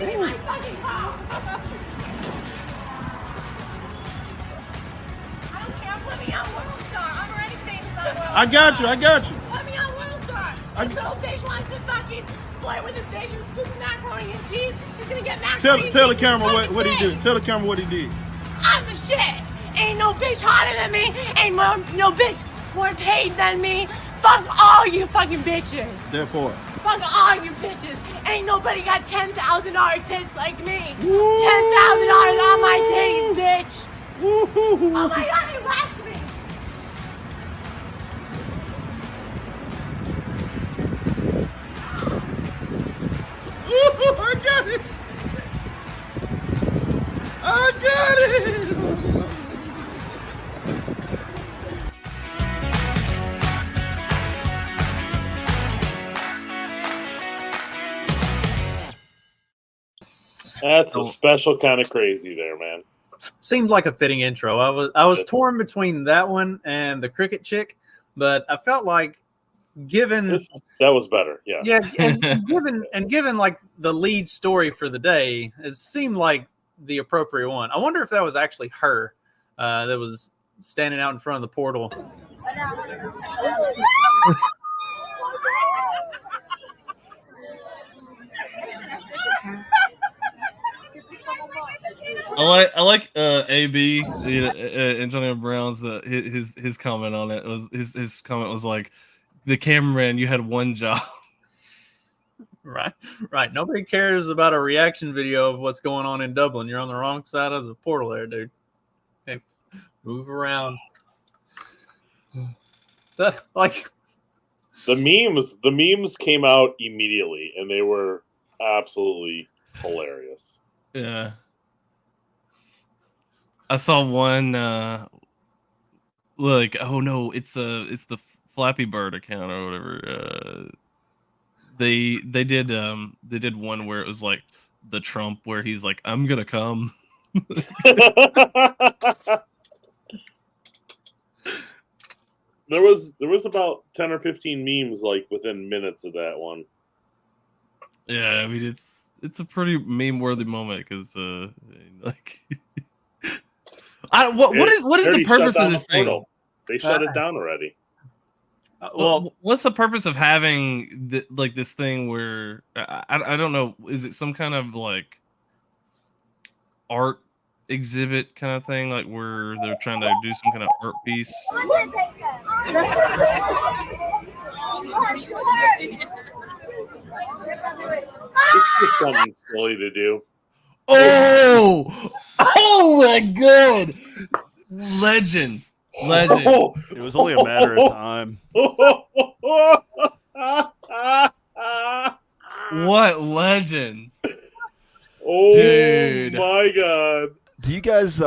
Stay my fucking car. I don't care. Put me on World Star. I'm already famous on World Star. I got you. Put me on World Star. This little bitch wants to fucking flirt with his bitch and scoop macaroni and cheese. He's gonna get macaroni and cheese. Tell the camera what he did. Tell the camera what he did. I'm the shit. Ain't no bitch hotter than me. Ain't no bitch more paid than me. Fuck all you fucking bitches. Therefore. Fuck all you bitches. Ain't nobody got $10,000 tits like me. $10,000 on my titties, bitch. Oh my god, he left me. I got it. I got it. That's a special kind of crazy there, man. Seemed like a fitting intro. I was torn between that one and the cricket chick, but I felt like given that was better, yeah, and given like the lead story for the day, it seemed like the appropriate one. I wonder if that was actually her that was standing out in front of the portal. I like AB Antonio Brown's his comment on it was his comment was like, the cameraman, you had one job. Right. Nobody cares about a reaction video of what's going on in Dublin. You're on the wrong side of the portal there, dude. Hey, move around. That like the memes came out immediately and they were absolutely hilarious. Yeah. I saw one like, oh no, it's the Flappy Bird account or whatever. They did one where it was like the Trump where he's like, I'm gonna come. There was about 10 or 15 memes like within minutes of that one. Yeah, I mean it's a pretty meme worthy moment because like what is the purpose of this thing? They shut it down already. Well, what's the purpose of having this thing where I don't know? Is it some kind of like art exhibit kind of thing, like where they're trying to do some kind of art piece? It's just something silly to do. Oh my god! Legends. It was only a matter of time. What legends? Oh, dude. My god! Do you guys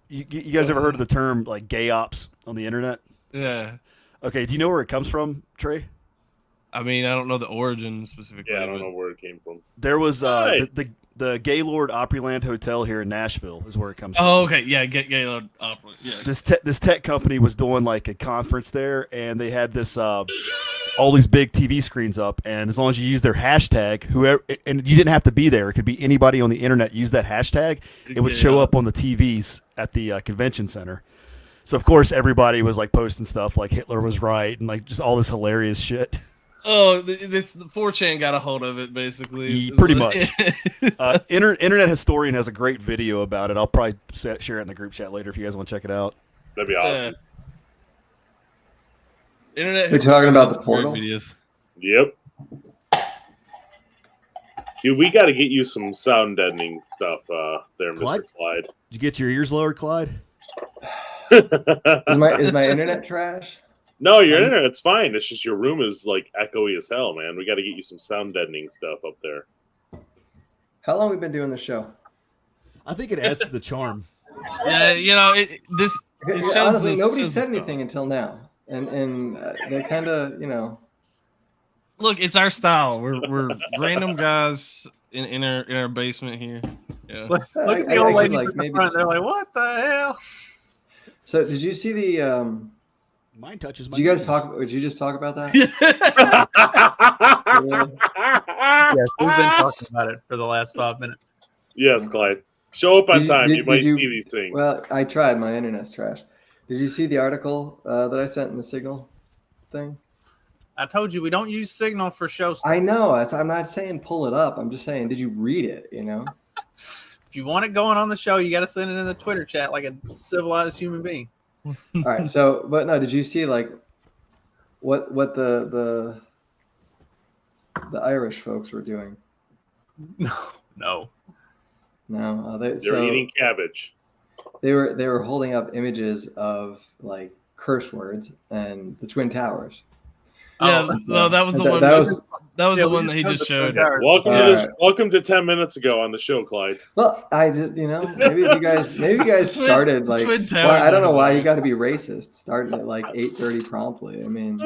you guys ever heard of the term like gay ops on the internet? Yeah. Okay. Do you know where it comes from, Trey? I mean, I don't know the origin specifically. Yeah, I don't know where it came from. There was the Gaylord Opryland Hotel here in Nashville is where it comes from. Oh, okay. Yeah, Gaylord Opryland. Yeah. This tech company was doing like a conference there, and they had this all these big TV screens up, and as long as you use their hashtag, whoever, and you didn't have to be there, it could be anybody on the internet use that hashtag, it would show up on the TVs at the convention center. So of course everybody was like posting stuff like Hitler was right and like just all this hilarious shit. Oh, the 4chan got a hold of it, basically. Pretty much. Internet Historian has a great video about it. I'll probably share it in the group chat later if you guys want to check it out. That'd be awesome. Internet. We're talking about the portal? Videos. Yep. Dude, we got to get you some sound deadening stuff there, Clyde? Mr. Clyde. Did you get your ears lowered, Clyde? Is my internet trash? No, your internet's fine. It's just your room is like echoey as hell, man. We got to get you some sound deadening stuff up there. How long have we been doing the show? I think it adds to the charm. Yeah, you know, it shows. Honestly, nobody said anything until now, and they kind of, you know. Look, it's our style. We're random guys in our basement here. Yeah. Look at the old lady in the front. They're like, "What the hell?" So, did you see Mine touches my Did you guys knees. talk? Did you just talk about that? Yes, we've been talking about it for the last 5 minutes. Yes, Clyde. Show up on time. You might did see these things. Well, I tried. My internet's trash. Did you see the article that I sent in the Signal thing? I told you we don't use Signal for show stuff. I know. I'm not saying pull it up. I'm just saying, did you read it? You know. If you want it going on the show, you got to send it in the Twitter chat like a civilized human being. All right. So, but no, did you see like what the Irish folks were doing? No. No, They're eating cabbage. They were holding up images of like curse words and the Twin Towers. Yeah, so that was the one. That was the one that he just showed. Welcome to 10 minutes ago on the show, Clyde. Well, I did, maybe you guys started like. Well, I don't know why you got to be racist. Starting at like 8:30 promptly. I mean,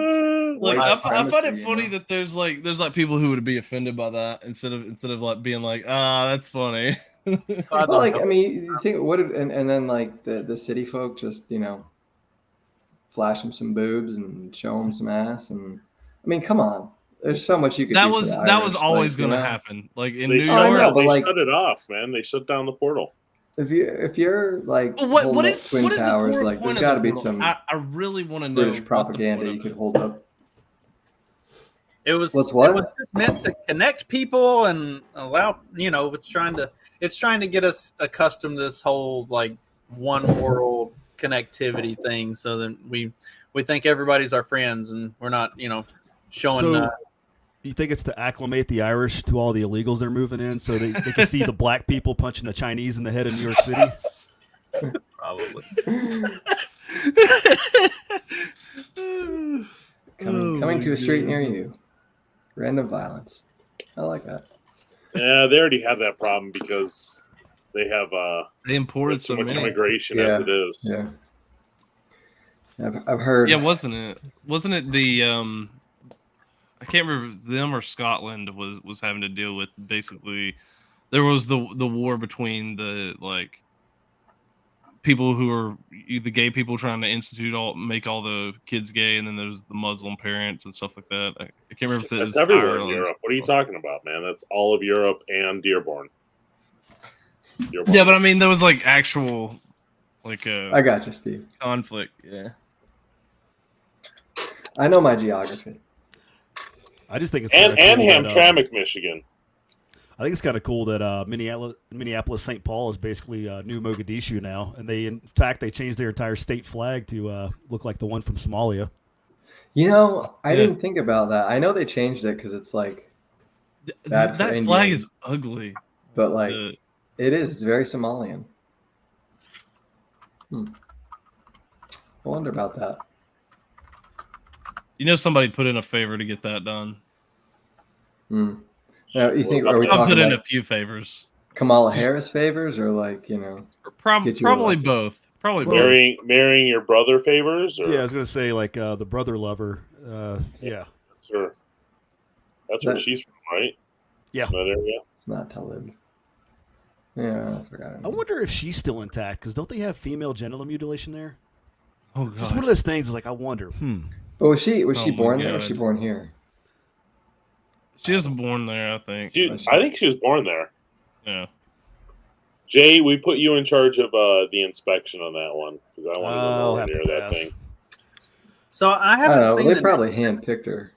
like I find it funny that there's like people who would be offended by that instead of like being like, that's funny. Well, like I mean, you think and then like the city folk just flash them some boobs and show them some ass, and I mean, come on. There's so much you could. That was always going to happen. Like in New York, they shut it off, man. They shut down the portal. If you're like what is Twin Towers, like there's got to be some. I really want to know British propaganda you could hold up. It was What's what? It was just meant to connect people and allow it's trying to get us accustomed to this whole like one world connectivity thing, so that we think everybody's our friends and we're not showing. So, you think it's to acclimate the Irish to all the illegals they're moving in, so they can see the black people punching the Chinese in the head in New York City? Probably. Coming to a street near you. Random violence. I like that. Yeah, they already have that problem because they have they imported so so much many immigration as it is. Yeah. I've heard. Yeah, wasn't it the I can't remember if it was them or Scotland was having to deal with basically there was the war between the like people who are the gay people trying to make all the kids gay, and then there's the Muslim parents and stuff like that. I can't remember if it was everywhere Ireland. in Europe. What are you talking about, man? That's all of Europe and Dearborn. Yeah, but I mean there was like actual like I got you, Steve. Conflict, yeah. I know my geography. I just think it's and cool Hamtramck, Michigan. I think it's kind of cool that Minneapolis, St. Paul is basically new Mogadishu now, and in fact they changed their entire state flag to look like the one from Somalia. I didn't think about that. I know they changed it because it's like that flag is ugly, but like it is. It's very Somalian. I wonder about that. Somebody put in a favor to get that done. Now, you think I'll put in a few favors? Kamala Harris favors, or like probably both. Probably both. Marrying your brother favors? Or? Yeah, I was gonna say like the brother lover. Yeah, sure. That's where she's from, right? Yeah, that area. It's not Talib. Yeah, I forgot. I wonder if she's still intact because don't they have female genital mutilation there? Oh god, just one of those things. Is like I wonder. But was she born there or was she born here? She was born there, I think. I think she was born there. Yeah. Jay, we put you in charge of the inspection on that one because I want to go more near that thing. So I haven't seen. They probably handpicked her.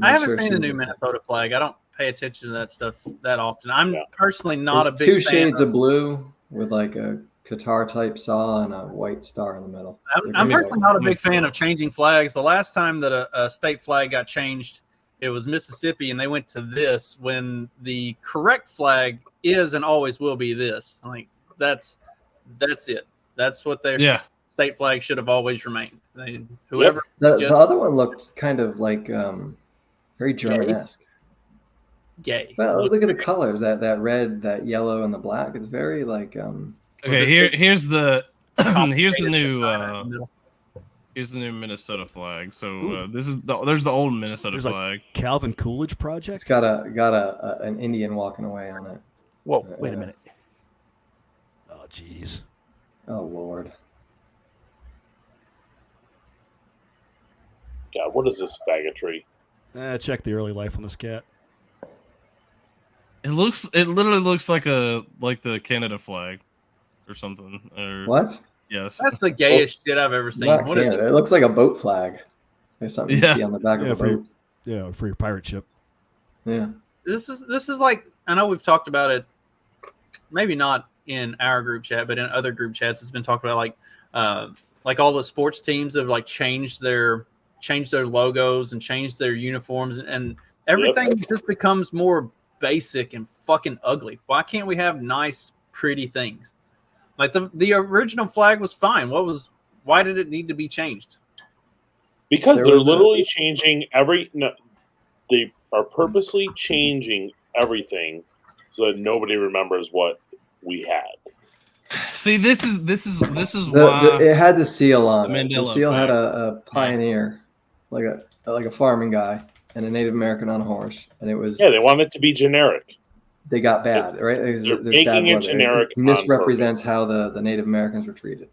I haven't seen the new Minnesota flag. I don't pay attention to that stuff that often. I'm personally not a big two fan shades of blue with like a Qatar type saw and a white star in the middle. I'm personally not a big fan of changing flags. The last time that a state flag got changed, it was Mississippi, and they went to this when the correct flag is and always will be this. Like that's it. That's what their state flag should have always remained. Whoever the other one looked kind of like very German-esque. Gay. Well, look at the colors. That red, that yellow, and the black. It's very like Okay, here's the new Minnesota flag. So there's the old Minnesota flag. Calvin Coolidge project. It's got an Indian walking away on it. Whoa! Wait a minute. Oh jeez. Oh Lord. God, what is this faggotry? Check the early life on this cat. It literally looks like the Canada flag or something. Or What? yes, That's the gayest shit I've ever seen. Not What is Canada. it? It looks like a boat flag. It's something you Yeah. see on the back of a boat. For your pirate ship. Yeah. This is like, I know we've talked about it, maybe not in our group chat, but in other group chats, it's been talked about like all the sports teams have like changed their logos and changed their uniforms, and everything just becomes more basic and fucking ugly. Why can't we have nice, pretty things? Like the original flag was fine. Why did it need to be changed? Because they're literally changing they are purposely changing everything so that nobody remembers what we had. See, this is why it had the seal on the it. The Mandela seal had effect. a pioneer, like a farming guy, and a Native American on a horse, and it was they want it to be generic. They got bad, right? They're making it generic. It misrepresents how the Native Americans were treated.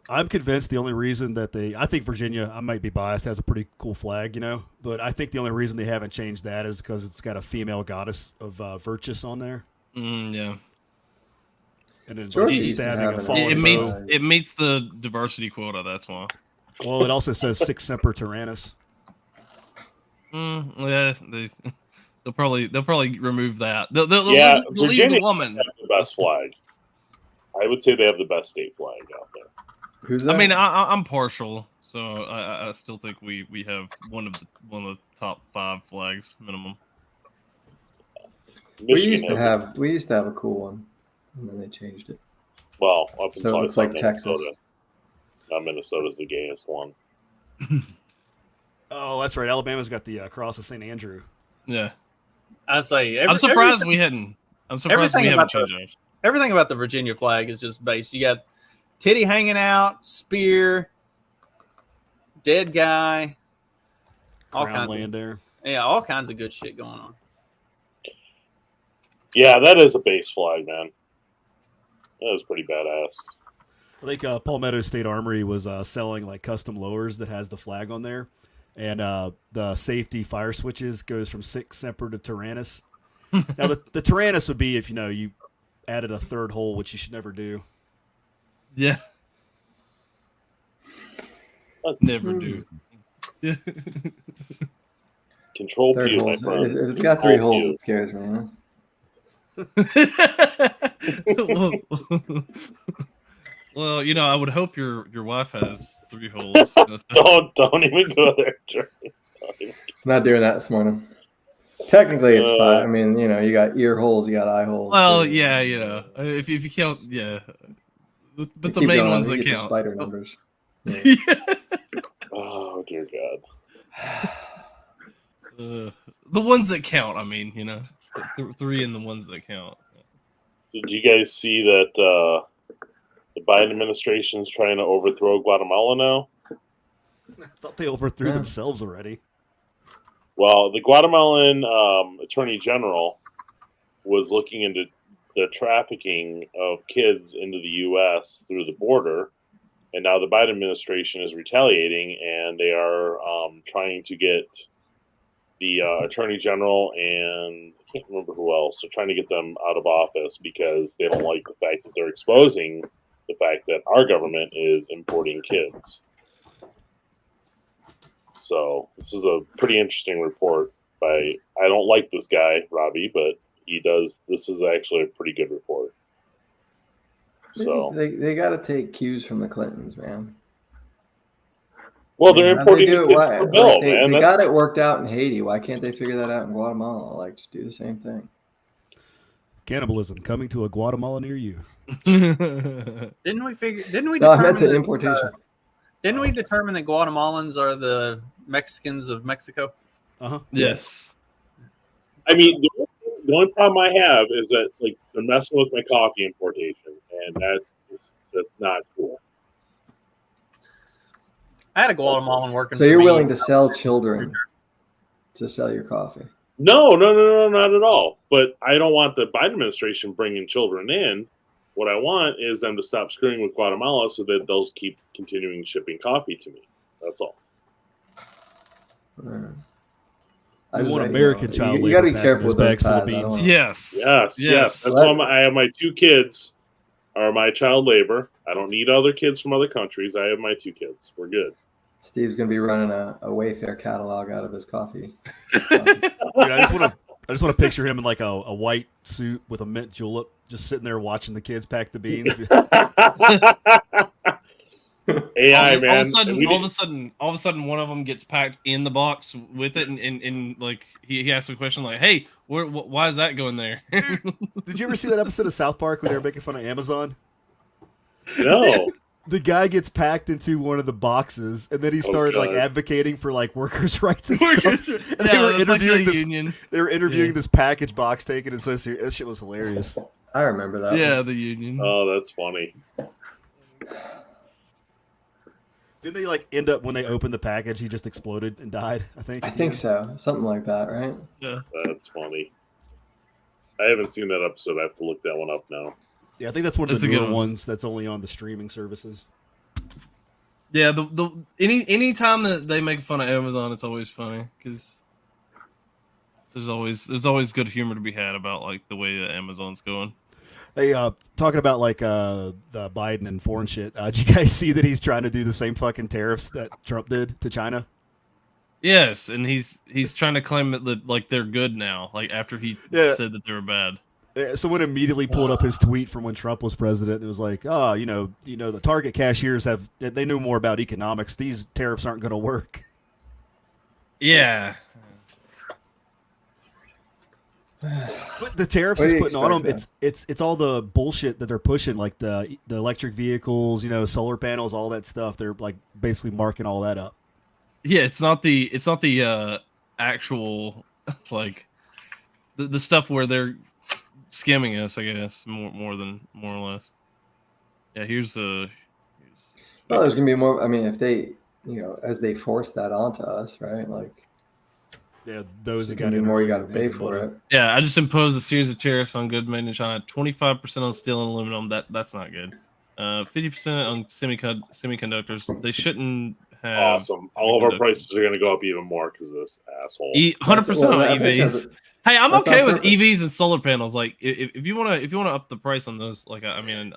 I'm convinced the only reason that I think Virginia, I might be biased, has a pretty cool flag, but I think the only reason they haven't changed that is because it's got a female goddess of Virtus on there. Yeah. And then Georgia she's used to stabbing have a an fallen old foe. It meets the diversity quota. That's why. Well, it also says Sic Semper Tyrannis. Yeah, they'll probably remove that. They'll Virginia leave the woman. has the best flag. I would say they have the best state flag out there. Who's that? I mean, I'm partial, so I still think we have one of the top 5 flags minimum. We used to have a cool one, and then they changed it. Well, up So it until looks like Minnesota. Texas. Now Minnesota's the gayest one. Oh, that's right. Alabama's got the cross of St. Andrew. Yeah, I say. I'm surprised we hadn't. I'm surprised we haven't changed ours. Everything about the Virginia flag is just base. You got titty hanging out, spear, dead guy, all Crown kinds land there. Yeah, all kinds of good shit going on. Yeah, that is a base flag, man. That is pretty badass. I think Palmetto State Armory was selling like custom lowers that has the flag on there, and the safety fire switches goes from Sic Semper to Tyrannus. Now the Tyrannus would be if you added a third hole, which you should never do. Yeah, never do. Control Third Pew, my holes. friend. If it's got 3 holes, it scares me. Well, I would hope your wife has 3 holes. Don't even go there, Jerry. I'm not doing that this morning. Technically, it's 5. I mean, you got ear holes, you got eye holes. Well, yeah, if you count, yeah, but the main ones that count. Spider numbers. Yeah. Oh dear God. The ones that count. I mean, 3 in the ones that count. So did you guys see that the Biden administration is trying to overthrow Guatemala now? I thought they overthrew themselves already. Well, the Guatemalan attorney general was looking into the trafficking of kids into the U.S. through the border, and now the Biden administration is retaliating, and they are trying to get the attorney general and I can't remember who else. They're trying to get them out of office because they don't like the fact that they're exposing the fact that our government is importing kids. So this is a pretty interesting report I don't like this guy, Robbie, but he does. This is actually a pretty good report. So they got to take cues from the Clintons, man. Well, they're importing do kids for Bill, man. They got it worked out in Haiti. Why can't they figure that out in Guatemala? Like, just do the same thing. Cannibalism coming to a Guatemala near you. Didn't we? No, I meant the importation. Didn't we determine that Guatemalans are the Mexicans of Mexico? Yes. I mean, the only problem I have is that like they're messing with my coffee importation, and that's not cool. I had a Guatemalan working. So you're willing to sell children to sell your coffee? No, not at all. But I don't want the Biden administration bringing children in. What I want is them to stop screwing with Guatemala so that they'll keep continuing shipping coffee to me, That's all. I want just, American child You got to labor be careful with those bags full of ties. I don't beans. wanna- Yes. That's why I have my 2 kids are my child labor. I don't need other kids from other countries. I have my 2 kids. We're good. Steve's gonna be running a Wayfair catalog out of his coffee. Dude, I just want to picture him in like a white suit with a mint julep, just sitting there watching the kids pack the beans. AI, man. All of a sudden, one of them gets packed in the box with it, and like he asks a question like, "Hey, why is that going there?" Did you ever see that episode of South Park where they were making fun of Amazon? No. The guy gets packed into one of the boxes, and then he started like advocating for like workers' rights and stuff. And they were interviewing this union. They were interviewing this package box taken and so serious. That shit was hilarious. I remember that. Yeah, one. the union. Oh, that's funny. Didn't they like end up when they opened the package? He just exploded and died. I think so. Something like that, right? Yeah, that's funny. I haven't seen that episode. I have to look that one up now. Yeah, I think that's one of the newer ones that's only on the streaming services. Yeah, any time that they make fun of Amazon, it's always funny because there's always good humor to be had about like the way that Amazon's going. Hey, talking about like the Biden and foreign shit. Did you guys see that he's trying to do the same fucking tariffs that Trump did to China? Yes, and he's trying to claim that like they're good now. Like after he said that they were bad. Someone immediately pulled up his tweet from when Trump was president. It was like, the Target cashiers they know more about economics. These tariffs aren't going to work. Yeah. But the tariffs he's putting on them, it's all the bullshit that they're pushing, like the electric vehicles, solar panels, all that stuff. They're like basically marking all that up. Yeah, it's not the actual like the stuff where they're skimming us, I guess, more or less. Yeah, here's well, there's gonna be more. I mean, if they, as they force that onto us, right? Like, yeah, those that got more, you got to pay for it. Yeah, I just imposed a series of tariffs on goods made in China. 25% on steel and aluminum. That's not good. 50% on semiconductors. They shouldn't have. Awesome. All of our prices are going to go up even more because of this asshole. 100% on EVs. Hey, I'm okay with EVs and solar panels. Like, if you want to up the price on those, like, I mean,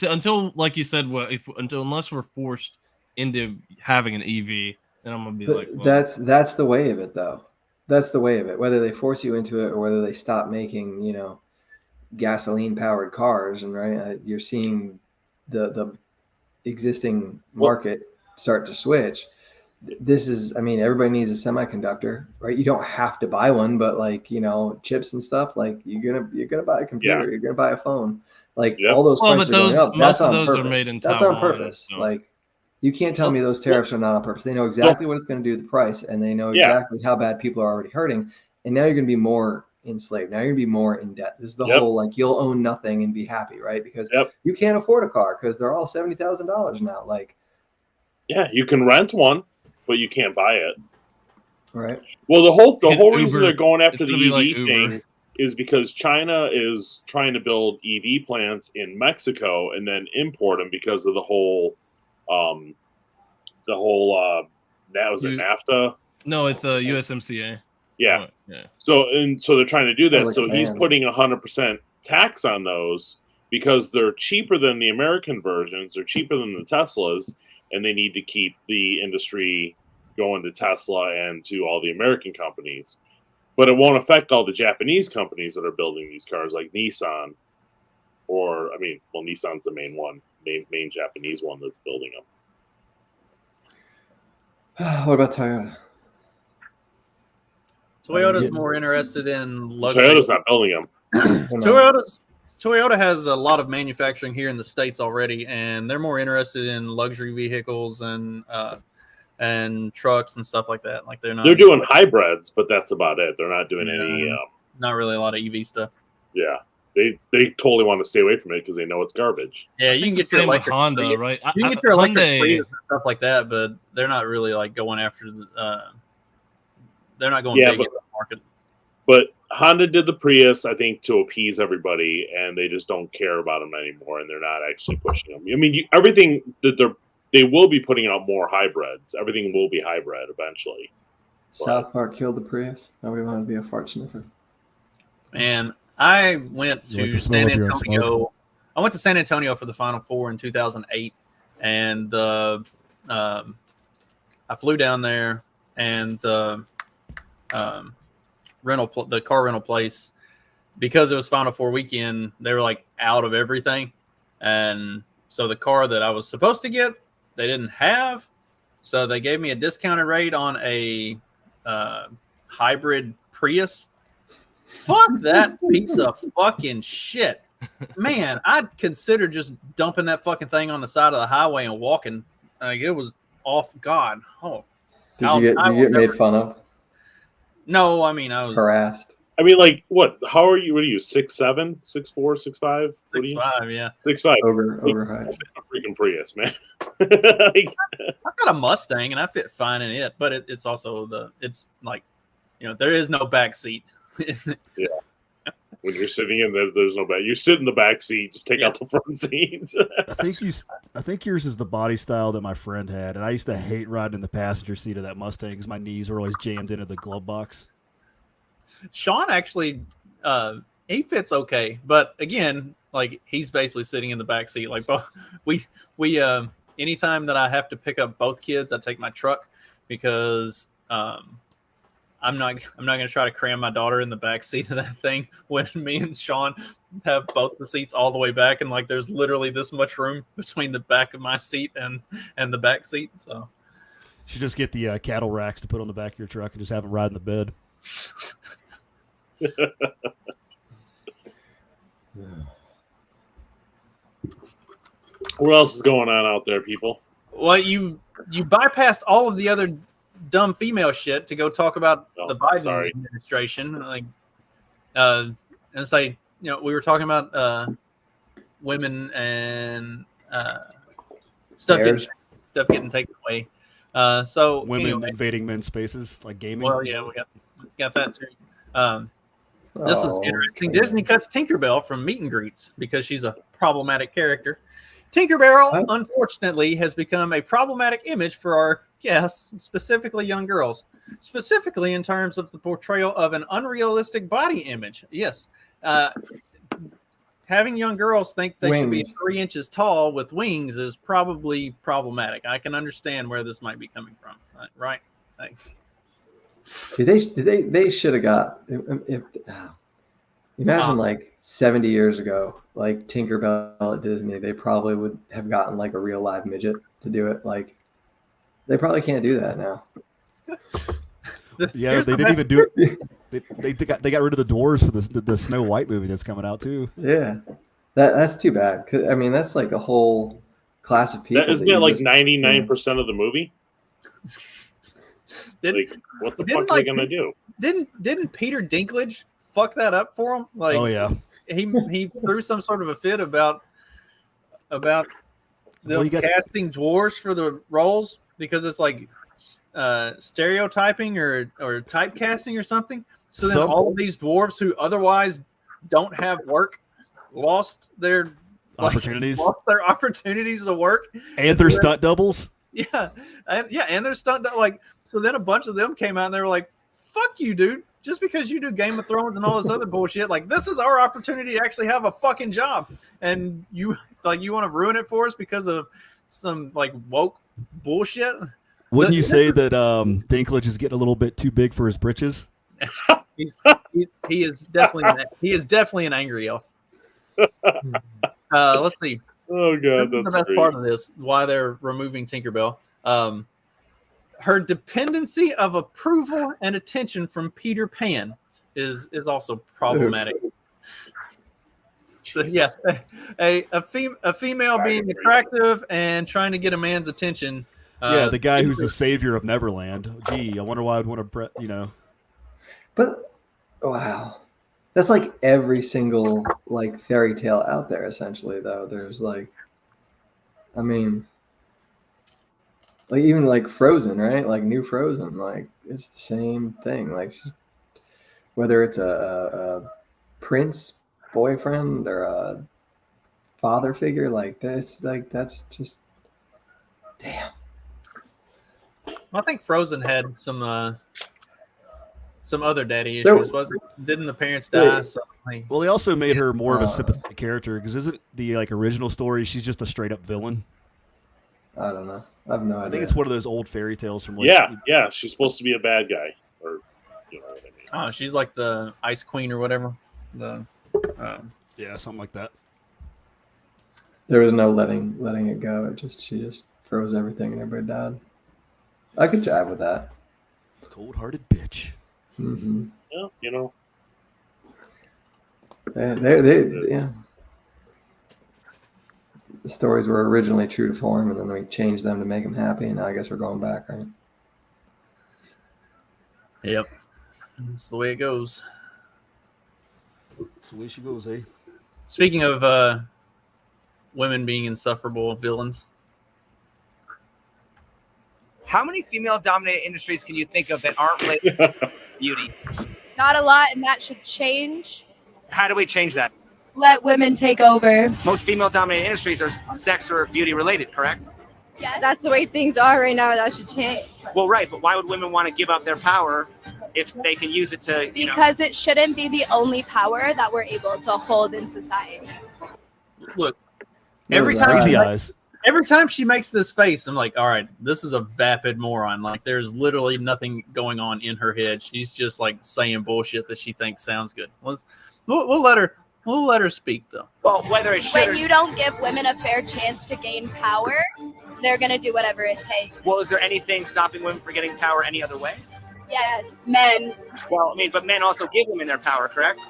until like you said, unless we're forced into having an EV, then I'm gonna be like, well, that's the way of it, though. That's the way of it. Whether they force you into it or whether they stop making, gasoline powered cars, and right, you're seeing the existing market start to switch. This is, I mean, everybody needs a semiconductor, right? You don't have to buy one, but like, chips and stuff, like you're gonna buy a computer, you're gonna buy a phone, like all those prices are going up. Most of those are made in Taiwan. That's on purpose. So. Like, you can't tell me those tariffs are not on purpose. They know exactly what it's going to do to the price, and they know exactly how bad people are already hurting. And now you're going to be more enslaved. Now you're going to be more in debt. This is the whole, like, you'll own nothing and be happy, right? Because you can't afford a car because they're all $70,000 now. Like, yeah, you can rent one, but you can't buy it. Right. Well, the whole reason they're going after the EV thing is because China is trying to build EV plants in Mexico and then import them because of the whole that was it NAFTA? No, it's a USMCA. Yeah. So they're trying to do that. So he's putting 100% tax on those because they're cheaper than the American versions. They're cheaper than the Teslas, and they need to keep the industry going to Tesla and to all the American companies. But it won't affect all the Japanese companies that are building these cars, like Nissan. Nissan's the main one, main Japanese one that's building them. What about Toyota? Toyota's more interested in luxury. Toyota's not building them. Toyota has a lot of manufacturing here in the States already, and they're more interested in luxury vehicles and trucks and stuff like that. Like they're doing hybrids, but that's about it. They're not doing any. Not really a lot of EV stuff. Yeah. They totally want to stay away from it because they know it's garbage. Yeah, you can get your electric Honda, right? You can get your electric Prius and stuff like that, but they're not really like going after they're not going big into the market. But Honda did the Prius, I think, to appease everybody, and they just don't care about them anymore, and they're not actually pushing them. I mean, everything that they're they will be putting out more hybrids. Everything will be hybrid eventually. South Park killed the Prius. Nobody wanted to be a fart sniffer. And I went You like to the smell San of your own Antonio. I went to San Antonio for the Final Four in 2008, and I flew down there, and the car rental place, because it was Final Four weekend, they were like out of everything, and so the car that I was supposed to get, they didn't have, so they gave me a discounted rate on a hybrid Prius. Fuck that piece of fucking shit. Man, I'd consider just dumping that fucking thing on the side of the highway and walking. Like, it was off. God. Oh. Did you get made fun of? No, I mean, I was harassed. I mean, like, what? How are you? What are you? 6'7", 6'4", 6'5"? 6'5", yeah. 6'5". Over height. A freaking Prius, man. Like, I've got a Mustang and I fit fine in it, but it's also it's like, there is no back seat. Yeah. When you're sitting in there, there's no back. You sit in the back seat, just take out the front seats. I think yours is the body style that my friend had, and I used to hate riding in the passenger seat of that Mustang because my knees were always jammed into the glove box. Sean actually, he fits okay, but again, like, he's basically sitting in the back seat. Like, we anytime that I have to pick up both kids, I take my truck because I'm not going to try to cram my daughter in the back seat of that thing when me and Sean have both the seats all the way back, and like there's literally this much room between the back of my seat and the back seat. So you should just get the cattle racks to put on the back of your truck and just have them ride in the bed. What else is going on out there, people? Well, you bypassed all of the other dumb female shit to go talk about the Biden administration, like, and it's like, we were talking about women and stuff getting taken away. So women invading men's spaces, like gaming. Well, yeah, we got that too. This was interesting. Disney cuts Tinkerbell from meet and greets because she's a problematic character. Tinkerbell, unfortunately, has become a problematic image for our guests, specifically young girls, specifically in terms of the portrayal of an unrealistic body image. Yes. Having young girls think they should be 3 inches tall with wings is probably problematic. I can understand where this might be coming from, right? Like, they should have got imagine like 70 years ago, like Tinkerbell at Disney, they probably would have gotten like a real live midget to do it. Like, they probably can't do that now. Yeah, they didn't even do it. They got rid of the dwarves for the Snow White movie that's coming out too. Yeah, that's too bad. 'Cause, I mean, that's like a whole class of people. Isn't that like 99% of the movie? Like, what the fuck are they gonna do? Didn't Peter Dinklage fuck that up for him? Like, oh yeah, he threw some sort of a fit about casting dwarves for the roles because it's like stereotyping or typecasting or something. So then all of these dwarves who otherwise don't have work lost their opportunities. Lost their opportunities to work, and their stunt doubles. Yeah, and their stunt like. So then a bunch of them came out and they were like, "Fuck you, dude! Just because you do Game of Thrones and all this other bullshit, like, this is our opportunity to actually have a fucking job, and you want to ruin it for us because of some like woke bullshit." Wouldn't you say that Dinklage is getting a little bit too big for his britches? He is definitely an angry elf. Let's see. Oh god, that's the best part of this. Why they're removing Tinkerbell. Her dependency of approval and attention from Peter Pan is also problematic. So, yeah, a female being attractive and trying to get a man's attention. Yeah, the guy who's the savior of Neverland. Gee, I wonder why I'd want to, But wow, that's like every single like fairy tale out there. Essentially, though, there's like, I mean, like even like Frozen, right? Like new Frozen, like it's the same thing. Like whether it's a prince boyfriend or a father figure, like that's just Damn. I think Frozen had some other daddy issues. Didn't the parents die? So, well, they also made her more of a sympathetic character because isn't the original story? She's just a straight up villain. I don't know. I have no idea. I think it's one of those old fairy tales from yeah. She's supposed to be a bad guy, or you know what I mean. Oh, she's like the Ice Queen or whatever. Yeah, something like that. There was no letting it go. She just froze everything and everybody died. I could jive with that. Cold-hearted bitch. Mm-hmm. Yeah, you know. Yeah. The stories were originally true to form, and then we changed them to make them happy, and now I guess we're going back, right? Yep. That's the way it goes. That's the way she goes, eh? Speaking of women being insufferable villains. How many female-dominated industries can you think of that aren't related to beauty? Not a lot, and that should change. How do we change that? Let women take over. Most female-dominated industries are sex or beauty-related, correct? Yes. That's the way things are right now. That should change. Well, right, but why would women want to give up their power if they can use it to, Because it shouldn't be the only power that we're able to hold in society. Look, every time Crazy eyes. Every time she makes this face, I'm like, all right, this is a vapid moron. Like, there's literally nothing going on in her head. She's just like saying bullshit that she thinks sounds good. We'll let her speak though. Well, whether it should. When you don't give women a fair chance to gain power, they're gonna do whatever it takes. Well, is there anything stopping women from getting power any other way? Yes, men. Well, I mean, but men also give women their power, correct?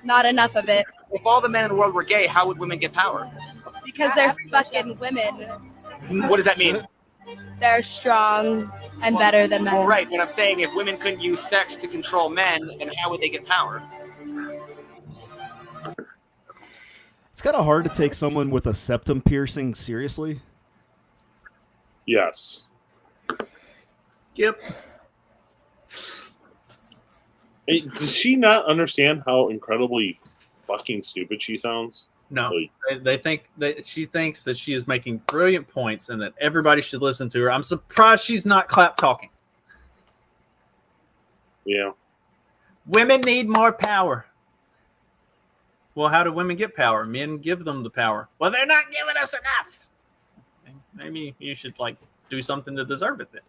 Not enough of it. If all the men in the world were gay, how would women get power? Because they're fucking women. What does that mean? They're strong and better than men. Well, right, but I'm saying if women couldn't use sex to control men, then how would they get power? It's kind of hard to take someone with a septum piercing seriously. Yes. Yep. Hey, does she not understand how incredibly fucking stupid she sounds? No, they think that she thinks that she is making brilliant points and that everybody should listen to her. I'm surprised she's not clap talking. Yeah. Women need more power. Well, how do women get power? Men give them the power. Well, they're not giving us enough. Maybe you should do something to deserve it then.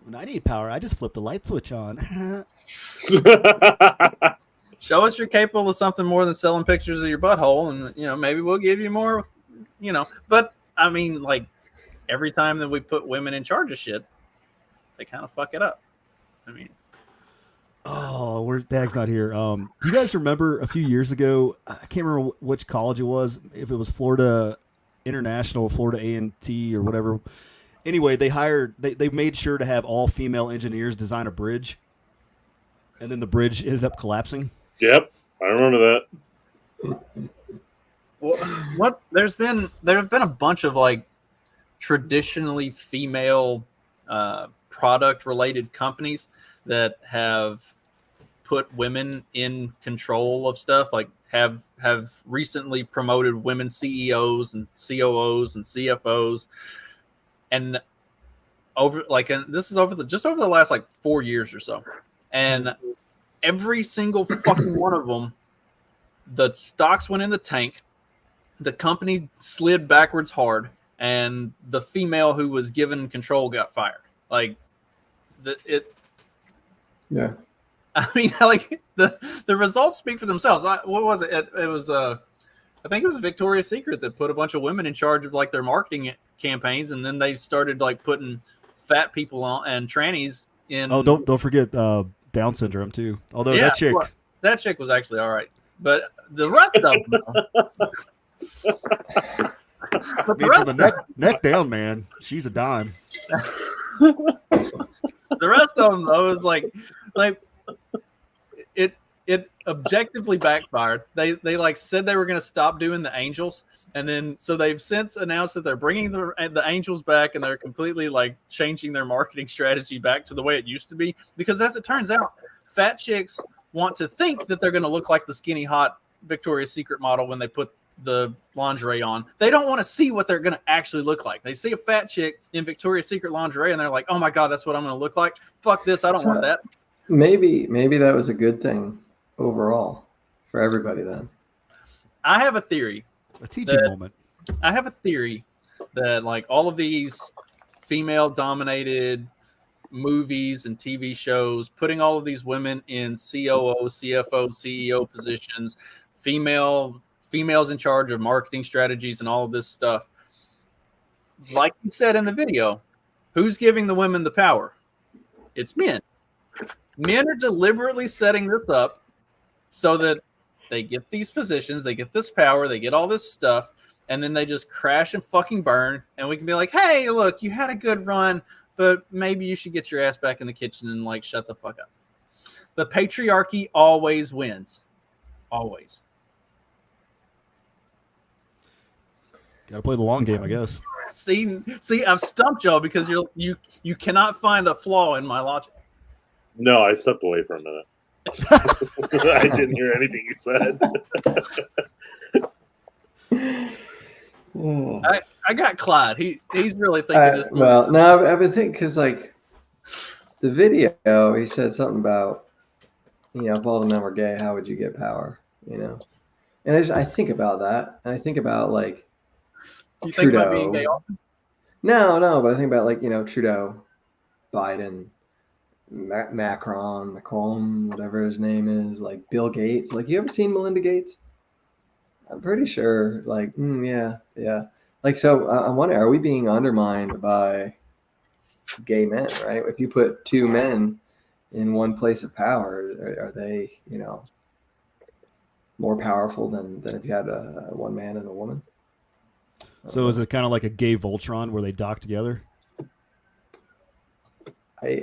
When I need power, I just flip the light switch on. Show us you're capable of something more than selling pictures of your butthole, and maybe we'll give you more. But I mean, every time that we put women in charge of shit, they kind of fuck it up. I mean, oh, Dag's not here. Do you guys remember a few years ago? I can't remember which college it was. If it was Florida International, Florida A&T, or whatever. Anyway, they made sure to have all female engineers design a bridge, and then the bridge ended up collapsing. Yep, I remember that. Well, there have been a bunch of traditionally female product related companies that have put women in control of stuff, have recently promoted women CEOs and COOs and CFOs, and this is over the last 4 years or so, and every single fucking one of them, the stocks went in the tank, the company slid backwards hard, and the female who was given control got fired. Yeah. I mean, the results speak for themselves. What was it? It was I think it was Victoria's Secret that put a bunch of women in charge of their marketing campaigns, and then they started putting fat people on and trannies in. Oh, don't forget Down syndrome too. Although that chick was actually all right, but the rest of them. From the neck down, man, she's a dime. The rest of them, I was it objectively backfired. They said they were going to stop doing the angels, and then so they've since announced that they're bringing the angels back, and they're completely changing their marketing strategy back to the way it used to be. Because as it turns out, fat chicks want to think that they're going to look like the skinny hot Victoria's Secret model when they put the lingerie on. They don't want to see what they're going to actually look like. They see a fat chick in Victoria's Secret lingerie and they're like, oh my God, that's what I'm going to look like. Fuck this. I don't want that. Maybe that was a good thing overall for everybody then. I have a theory. A teaching moment. I have a theory that like all of these female dominated movies and TV shows, putting all of these women in COO, CFO, CEO positions, females in charge of marketing strategies and all of this stuff. Like you said in the video, who's giving the women the power? It's men. Men are deliberately setting this up so that they get these positions, they get this power, they get all this stuff, and then they just crash and fucking burn. And we can be like, hey, look, you had a good run, but maybe you should get your ass back in the kitchen and like shut the fuck up. The patriarchy always wins. Always. Got to play the long game, I guess. See, I've stumped y'all because you cannot find a flaw in my logic. No, I stepped away for a minute. I didn't hear anything you said. I got Clyde. He's really thinking this. Well, no, I've been thinking because like the video, he said something about, you know, if all the men were gay, how would you get power? You know, and I think about that, and I think about like you Trudeau. Think about being gay often? No, but I think about like, you know, Trudeau, Biden, Macron, whatever his name is, like Bill Gates. Like, you ever seen Melinda Gates? I'm pretty sure. Like, yeah. Like, so I wonder, are we being undermined by gay men? Right? If you put two men in one place of power, are they, you know, more powerful than if you had one man and a woman? So is it kind of like a gay Voltron where they dock together? I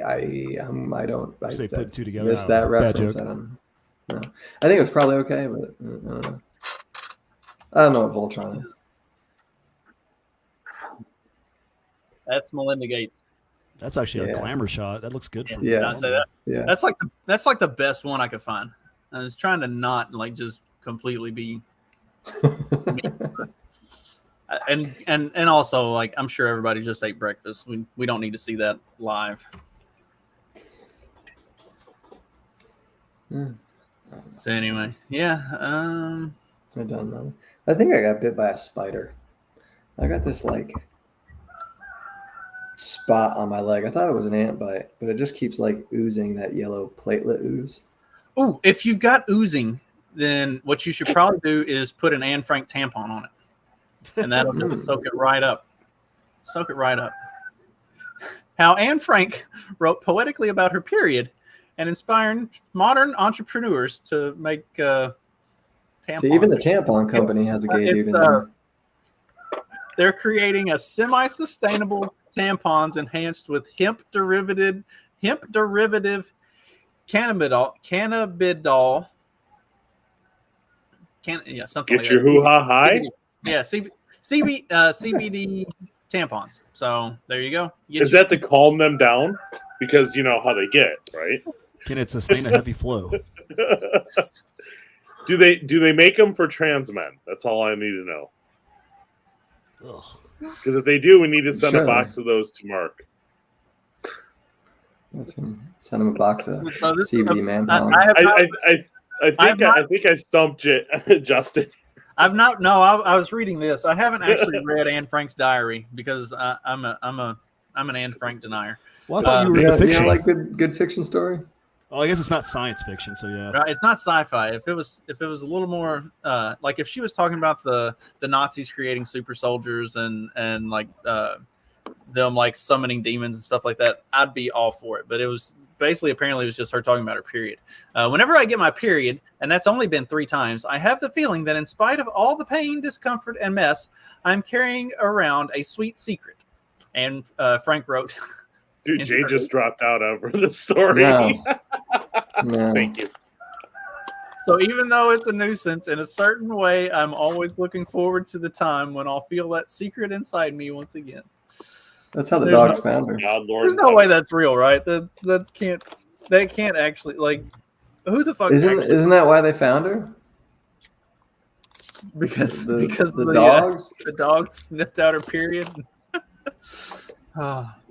don't. Say put two together. Missed that reference. Joke. No. I think it was probably okay, but I don't know. I don't know what Voltron is. That's Melinda Gates. That's actually a glamour shot. That looks good. For Yeah. Did I say that? Yeah. That's like the best one I could find. I was trying to not like just completely be. And also, like, I'm sure everybody just ate breakfast. We don't need to see that live. So anyway, yeah. I don't know. I think I got bit by a spider. I got this like spot on my leg. I thought it was an ant bite, but it just keeps like oozing that yellow platelet ooze. Oh, if you've got oozing, then what you should probably do is put an Anne Frank tampon on it. And that'll just soak it right up. Soak it right up. How Anne Frank wrote poetically about her period and inspired modern entrepreneurs to make tampons. See, even the tampon company has a gay dude in there. They're creating a semi-sustainable tampons enhanced with hemp derivative cannabidol. Something. Get your hoo-ha high. Yeah, CBD tampons. So there you go. Is that to calm them down? Because you know how they get, right? Can it sustain a heavy flow? Do they make them for trans men? That's all I need to know. Because if they do, we need to send a box of those to Mark. Send him a box of CBD man. I think I stumped Justin. I've not. No, I was reading this. I haven't actually read Anne Frank's diary because I'm an Anne Frank denier. Well, I thought you were reading fiction. You like good fiction story? Oh, I guess it's not science fiction, so yeah. Right, it's not sci-fi. If it was a little more like if she was talking about the Nazis creating super soldiers and like them like summoning demons and stuff like that, I'd be all for it. But it was basically apparently it was just her talking about her period. Whenever I get my period, and that's only been 3 times, I have the feeling that in spite of all the pain, discomfort, and mess, I'm carrying around a sweet secret. And Frank wrote. Dude, Jay just dropped out over the story. No. Thank you. So even though it's a nuisance, in a certain way, I'm always looking forward to the time when I'll feel that secret inside me once again. That's how the dogs found her. There's no way that's real, right? That can't actually, like, who the fuck? Isn't that why they found her? because the dogs. The dogs sniffed out her period.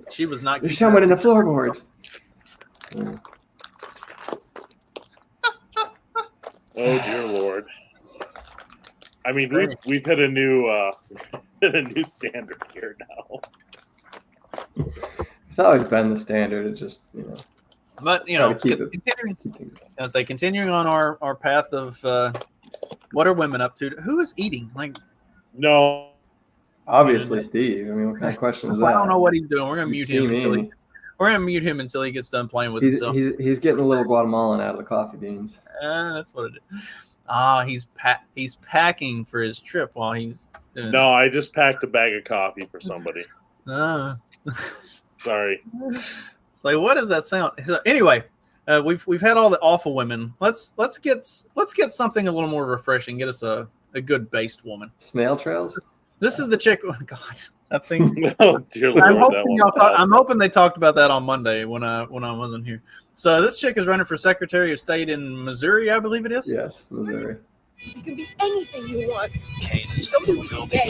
She was not. There's someone in the floorboards. Oh dear Lord! I mean, we've hit a new standard here now. It's always been the standard. It just But continuing on our path of what are women up to? Who is eating? Like, no, obviously Steve. I mean, what kind of question is that? I don't know what he's doing. We're gonna mute him. We're gonna mute him until he gets done playing with himself. He's getting a little Guatemalan out of the coffee beans. That's what it is. He's packing for his trip while he's doing No, I just packed a bag of coffee for somebody. Sorry. Like, what does that sound? Anyway, we've had all the awful women. Let's get something a little more refreshing. Get us a good based woman. Snail trails. This is the chick. Oh, God, I think. Oh dear Lord, I'm hoping they talked about that on Monday when I wasn't here. So this chick is running for Secretary of State in Missouri, I believe it is. Yes, Missouri. You can be anything you want. Don't be gay.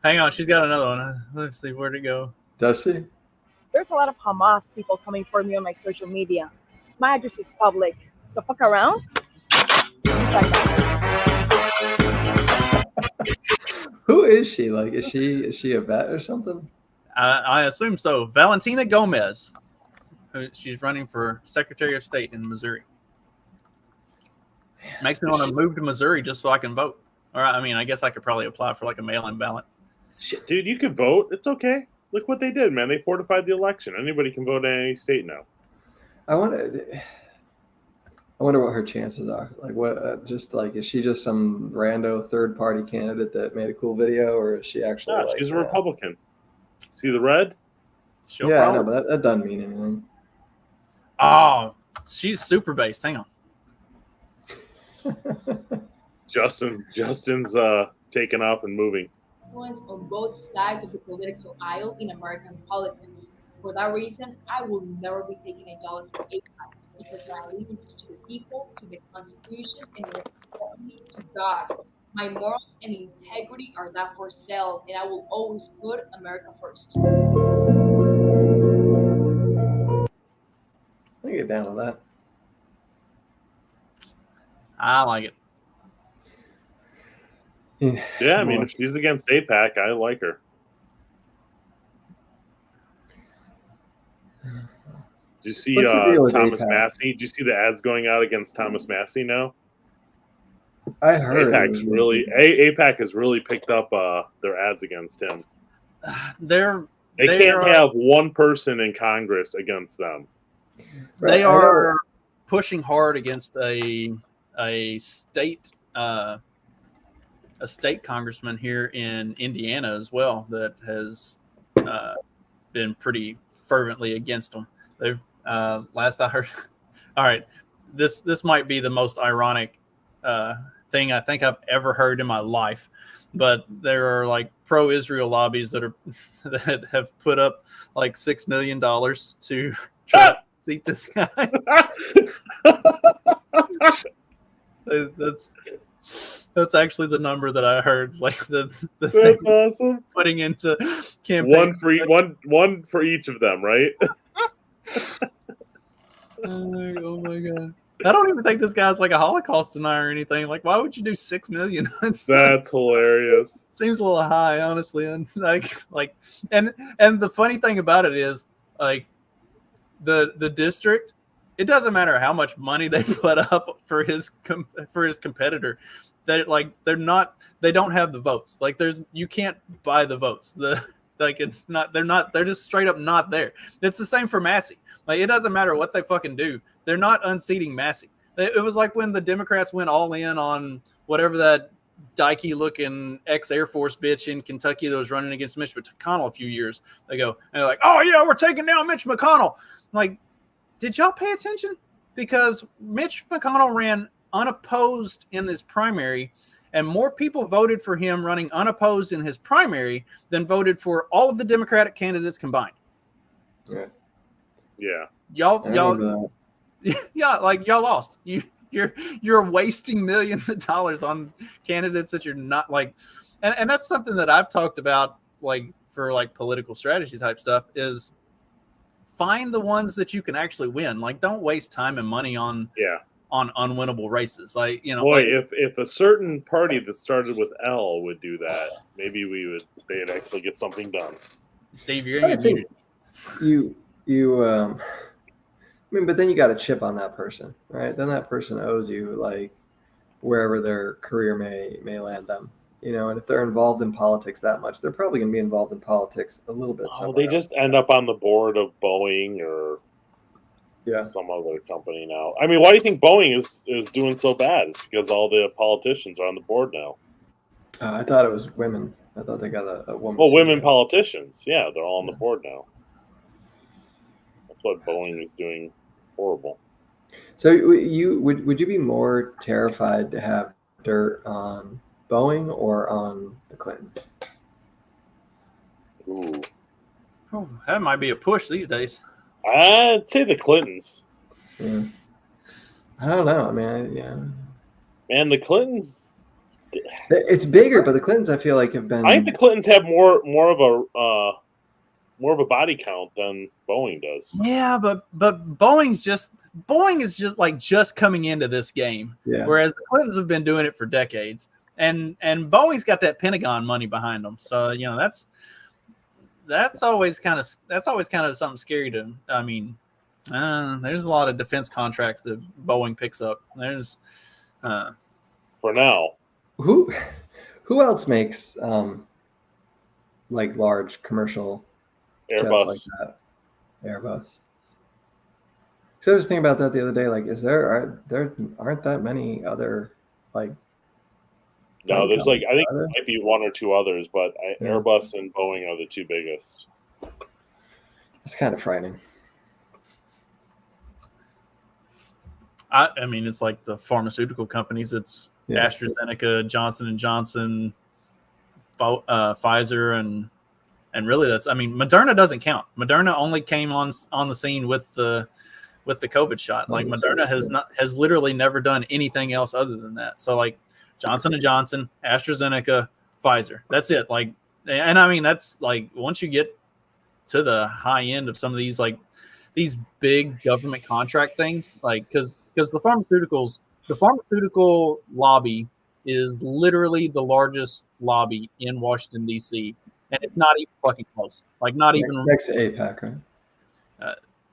Hang on, she's got another one. Let's see, where'd it go? Does she? There's a lot of Hamas people coming for me on my social media. My address is public, so fuck around. Who is she? Like, is she a vet or something? I assume so. Valentina Gomez. She's running for Secretary of State in Missouri. Makes me want to move to Missouri just so I can vote. Or I mean, I guess I could probably apply for like a mail-in ballot. Shit, dude, you can vote. It's okay. Look what they did, man. They fortified the election. Anybody can vote in any state now. I wonder what her chances are. Like, what? Just like, is she just some rando third-party candidate that made a cool video, or is she actually? No, she's a Republican. See the red? Yeah, I know, but that doesn't mean anything. Oh, she's super based. Hang on. Justin's taking off and moving. Influence on both sides of the political aisle in American politics. For that reason, I will never be taking $1 from APAC because my allegiance is to the people, to the Constitution, and importantly to God. My morals and integrity are not for sale, and I will always put America first. I can get down with that. I like it. Yeah, I mean, if she's against APAC, I like her. Do you see Thomas Massey? Do you see the ads going out against Thomas Massey now? I heard. APAC has really picked up their ads against him. They can't have one person in Congress against them. They are pushing hard against a state congressman here in Indiana as well that has been pretty fervently against them. They've last I heard. All right, this might be the most ironic thing I think I've ever heard in my life, but there are like pro-Israel lobbies that have put up like $6 million to try to seat this guy. That's actually the number that I heard. Like that's awesome. Putting into campaign one for each of them, right? Oh my God. I don't even think this guy's like a Holocaust denier or anything. Like, why would you do 6 million? That's hilarious. Seems a little high, honestly. And and the funny thing about it is, like, the district, it doesn't matter how much money they put up for his competitor. They don't have the votes. Like, you can't buy the votes. They're just straight up not there. It's the same for Massey. Like, it doesn't matter what they fucking do. They're not unseating Massey. It was like when the Democrats went all in on whatever that dykey-looking ex-Air Force bitch in Kentucky that was running against Mitch McConnell a few years ago. And they're like, oh, yeah, we're taking down Mitch McConnell. I'm like, did y'all pay attention? Because Mitch McConnell ran unopposed in this primary, and more people voted for him running unopposed in his primary than voted for all of the Democratic candidates combined. Yeah. Yeah. Y'all, yeah, like y'all lost. You're wasting millions of dollars on candidates that you're not like, and that's something that I've talked about, like for like political strategy type stuff, is find the ones that you can actually win. Like, don't waste time and money on unwinnable races. Like, you know, boy, like, if a certain party that started with L would do that, maybe they'd actually get something done. Steve, you're I think you I mean, but then you got a chip on that person, right? Then that person owes you, like, wherever their career may land them, you know. And if they're involved in politics that much, they're probably going to be involved in politics a little bit. Oh, they just end up on the board of Boeing or some other company now. I mean, why do you think Boeing is doing so bad? It's because all the politicians are on the board now. I thought it was women. I thought they got a woman. Well, women politicians, yeah, they're all on the board now. That's what Boeing is doing. Horrible. So would you be more terrified to have dirt on Boeing or on the Clintons? Ooh. Oh, that might be a push these days. I'd say the Clintons. Yeah. I don't know. I mean, Man, the Clintons. It's bigger, but the Clintons, I feel like, have been. I think the Clintons have more of a body count than Boeing does. Yeah, but Boeing is just coming into this game. Yeah. Whereas the Clintons have been doing it for decades, and Boeing's got that Pentagon money behind them. So you know that's always kind of something scary to. I mean, there's a lot of defense contracts that Boeing picks up. There's for now. Who else makes like large commercial Airbus jets like that? Airbus. So I was thinking about that the other day. Like, there aren't that many other like. No, there's like I think there might be one or two others, but Airbus and Boeing are the two biggest. It's kind of frightening. I mean, it's like the pharmaceutical companies. It's AstraZeneca, Johnson & Johnson, Pfizer, and really that's. I mean, Moderna doesn't count. Moderna only came on the scene with the COVID shot. Like Moderna has literally never done anything else other than that. So like Johnson & Johnson, AstraZeneca, Pfizer. That's it. Like, and I mean that's like once you get to the high end of some of these like these big government contract things, like because the pharmaceutical lobby is literally the largest lobby in Washington D.C. and it's not even fucking close. Like not even next to APAC, right?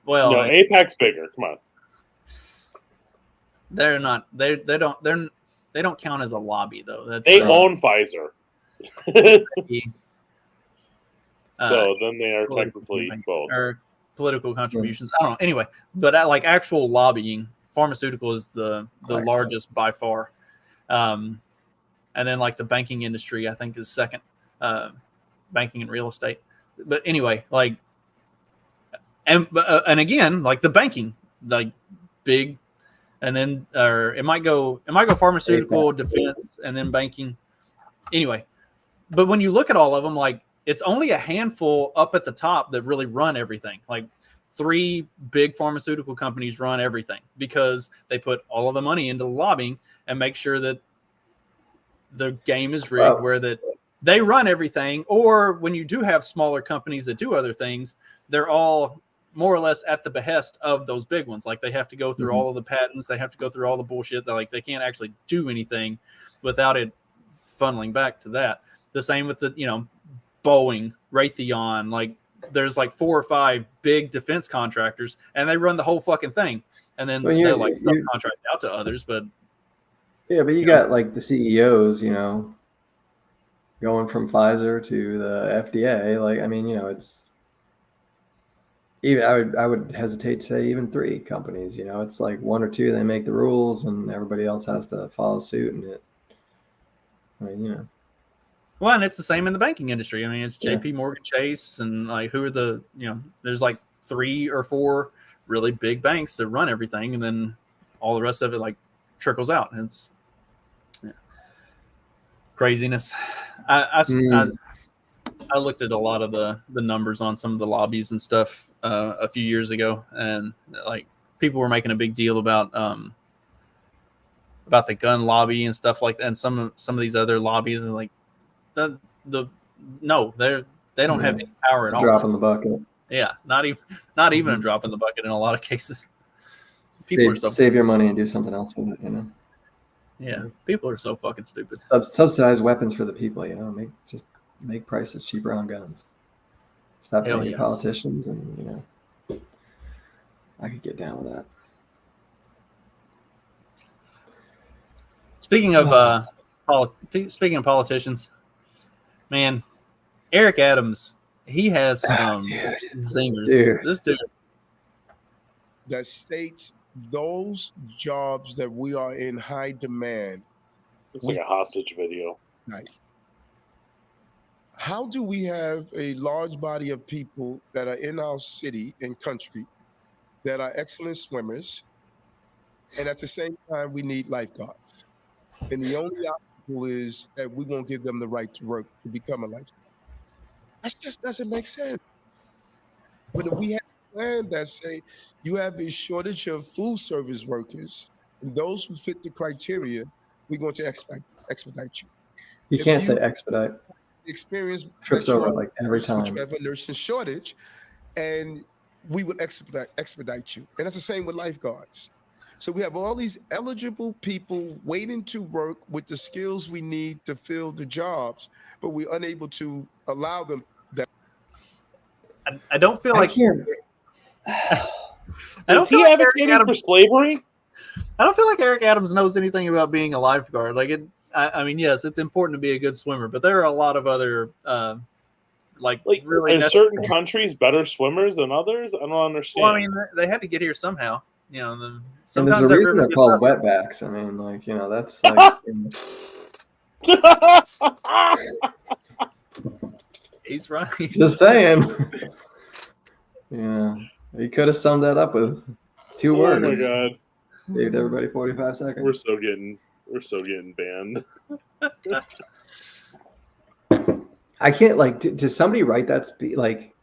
Well, no, APAC's bigger. Come on. They're not. They don't count as a lobby though. They own Pfizer. So then they are technically both. Or political contributions. I don't know. Anyway, but like actual lobbying, pharmaceutical is the largest by far. And then like the banking industry, I think is second. Banking and real estate. But anyway, like, and again, like the banking, like big, and then it might go pharmaceutical, defense, and then banking. Anyway, but when you look at all of them, like it's only a handful up at the top that really run everything. Like 3 big pharmaceutical companies run everything because they put all of the money into lobbying and make sure that the game is rigged where that they run everything. Or when you do have smaller companies that do other things, they're all more or less at the behest of those big ones. Like they have to go through all of the patents. They have to go through all the bullshit. Like they can't actually do anything without it funneling back to that. The same with the, Boeing, Raytheon, like there's like 4 or 5 big defense contractors and they run the whole fucking thing. And then they're like subcontract out to others, but but you got like the CEOs, going from Pfizer to the FDA. Like, I mean, it's even, I would hesitate to say even 3 companies, it's like 1 or 2, they make the rules and everybody else has to follow suit. And well, and it's the same in the banking industry. I mean, it's JP Morgan Chase and like who are the, there's like 3 or 4 really big banks that run everything. And then all the rest of it like trickles out. And it's craziness. I looked at a lot of the numbers on some of the lobbies and stuff a few years ago, and like people were making a big deal about the gun lobby and stuff like that, and some of these other lobbies, and like they don't have any power It's at a all. drop in the bucket. Yeah, not even a drop in the bucket in a lot of cases. Save your money and do something else with it, you know. Yeah, people are so fucking stupid. Subsidize weapons for the people, you know. Make prices cheaper on guns. Stop paying your politicians, and you know, I could get down with that. Speaking of politicians, man, Eric Adams, he has some zingers. Dude. This dude that states those jobs that we are in high demand. It's like a hostage video. Right. How do we have a large body of people that are in our city and country that are excellent swimmers, and at the same time we need lifeguards? And the only obstacle is that we won't give them the right to work to become a lifeguard. That just doesn't make sense. But if we have a plan that say you have a shortage of food service workers, and those who fit the criteria, we're going to expedite you. You can't say expedite. Experience trips over like every time. You have a nursing shortage, and we would expedite you. And that's the same with lifeguards. So we have all these eligible people waiting to work with the skills we need to fill the jobs, but we're unable to allow them that. I don't feel like Is he advocating for slavery? I don't feel like Eric Adams knows anything about being a lifeguard. Like I mean, yes, it's important to be a good swimmer, but there are a lot of other like really in certain countries better swimmers than others. I don't understand. Well, I mean, they had to get here somehow. You know, and there's a reason they're called wetbacks. I mean, like, you know, that's like. He's right. Just saying. Yeah, he could have summed that up with 2 words. Oh my god! Saved everybody 45 seconds. We're so getting banned. I can't, like, does somebody write that like,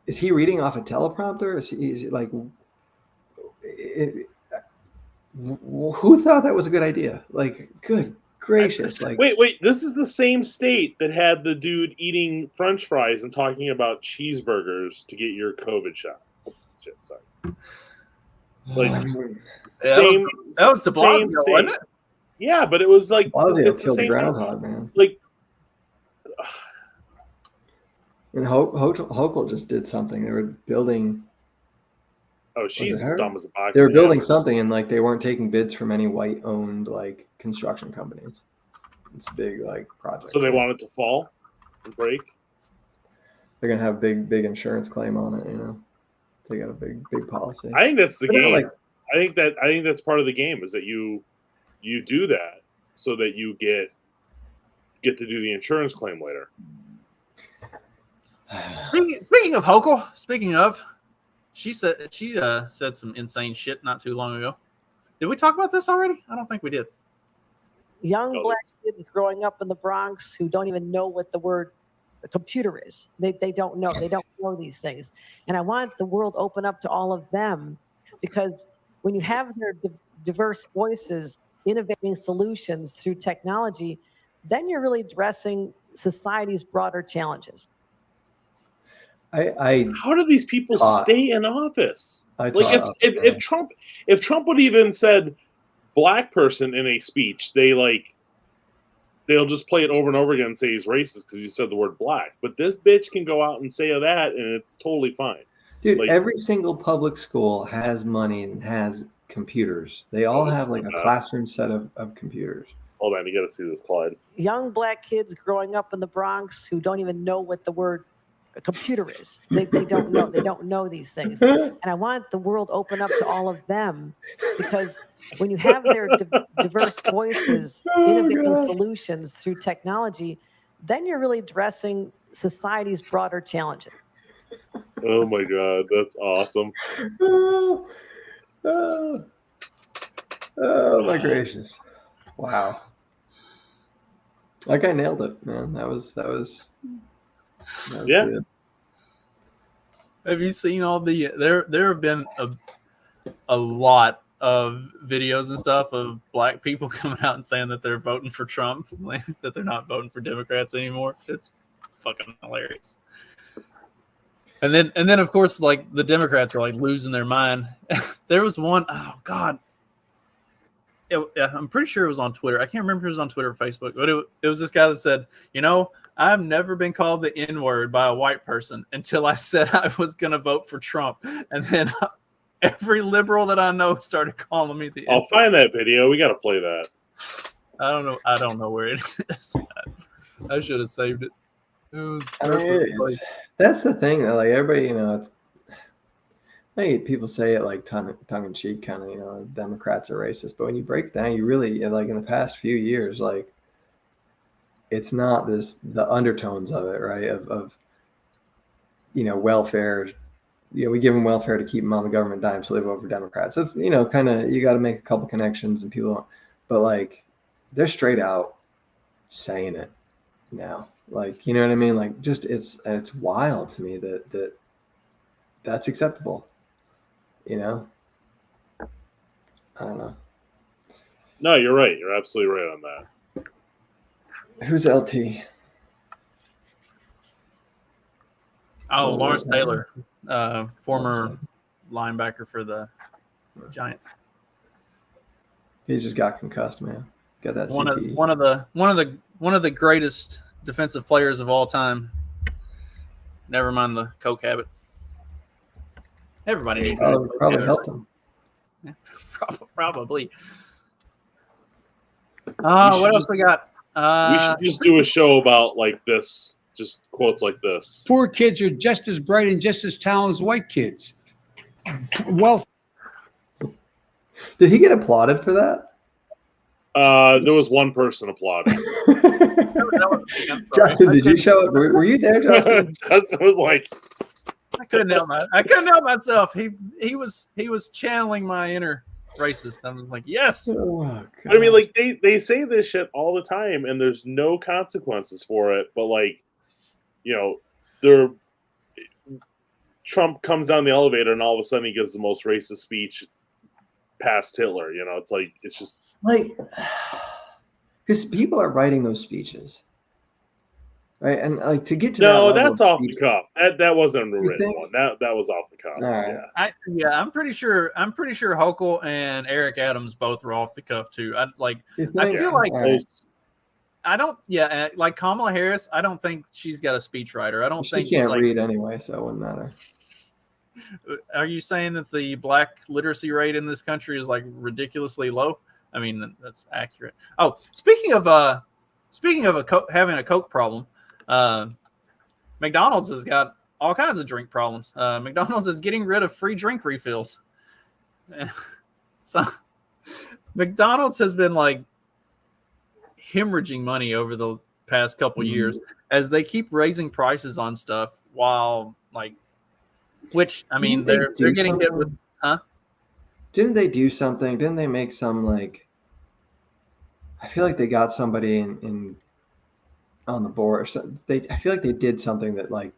is he reading off a teleprompter? Is it like, who thought that was a good idea? Like, good gracious! Like, wait, this is the same state that had the dude eating French fries and talking about cheeseburgers to get your COVID shot. Oh, shit, sorry. Like, same. That was the same state. Wasn't it? Yeah, but it was like it's killed the groundhog, man. Like, and Hochul just did something. They were building. Oh, she's dumb as a box. They were building something, and like they weren't taking bids from any white-owned like construction companies. It's a big like project. So they want it to fall and break. They're gonna have big insurance claim on it. You know, they got a big policy. I think that's the game. Like, I think that's part of the game is that you do that so that you get to do the insurance claim later. Speaking of Hochul, she said some insane shit not too long ago. Did we talk about this already? I don't think we did. Young black kids growing up in the Bronx who don't even know what the word computer is. They don't know. They don't know these things. And I want the world open up to all of them, because when you have their diverse voices innovating solutions through technology, then you're really addressing society's broader challenges. How do these people stay in office? If Trump would even said black person in a speech, they'll just play it over and over again and say he's racist because he said the word black. But this bitch can go out and say that, and it's totally fine. Dude, every single public school has money and has computers. They all have like a classroom set of computers. Hold on, you got to see this, Clyde. Young black kids growing up in the Bronx who don't even know what the word computer is. They don't know. They don't know these things. And I want the world open up to all of them, because when you have their diverse voices innovating solutions through technology, then you're really addressing society's broader challenges. Oh my god, that's awesome. Oh my gracious. Wow. Like, I nailed it, man. That was Yeah. Good. Have you seen all the there have been a lot of videos and stuff of black people coming out and saying that they're voting for Trump, like, that they're not voting for Democrats anymore. It's fucking hilarious. And then of course, like, the Democrats are like losing their mind. There was one, oh God. I'm pretty sure it was on Twitter. I can't remember if it was on Twitter or Facebook, but it was this guy that said, I've never been called the N-word by a white person until I said I was going to vote for Trump. And then every liberal that I know started calling me the N-word. I'll find that video. We got to play that. I don't know where it is. I should have saved it. That's the thing that, like, everybody, it's, people say it like tongue in cheek, kind of, Democrats are racist, but when you break it down, you really, like, in the past few years, like, it's not the undertones of it, right? Of welfare. We give them welfare to keep them on the government dime, so they vote for Democrats. So it's, kind of, you got to make a couple connections, and people don't, but, like, they're straight out saying it now. Like, you know what I mean? Like, just it's wild to me that's acceptable. I don't know. No, you're right. You're absolutely right on that. Who's LT? Oh, Lawrence Taylor, former linebacker for the Giants. He's just got concussed, man. Got that CTE. One of the greatest defensive players of all time. Never mind the coke habit. Everybody needs probably helped him. Yeah, probably. What else we got? We should just do a show about, like, this, just quotes like this. Poor kids are just as bright and just as talented as white kids. Well, did he get applauded for that? There was one person applauding. Justin, did you show it? Were you there, Justin? Justin was like, I couldn't help myself. He was channeling my inner racist. I was like, yes. Oh, I mean, like, they say this shit all the time, and there's no consequences for it. But, like, Trump comes down the elevator, and all of a sudden he gives the most racist speech past Hitler. It's like, it's just like, because people are writing those speeches, right? And, like, to get to that's off the cuff. That wasn't a written one. That was off the cuff. Right. Yeah. I'm pretty sure Hochul and Eric Adams both were off the cuff too. I feel like I don't. Yeah, like Kamala Harris, I don't think she's got a speechwriter. I don't think she can't read anyway, so it wouldn't matter. Are you saying that the black literacy rate in this country is, like, ridiculously low? I mean, that's accurate. Oh, speaking of having a Coke problem, McDonald's has got all kinds of drink problems. McDonald's is getting rid of free drink refills. So McDonald's has been, like, hemorrhaging money over the past couple years as they keep raising prices on stuff, while, like, which, I mean, they're getting hit with, huh? Didn't they do something? Didn't they make some, like, I feel like they got somebody in on the board. So I feel like they did something that, like,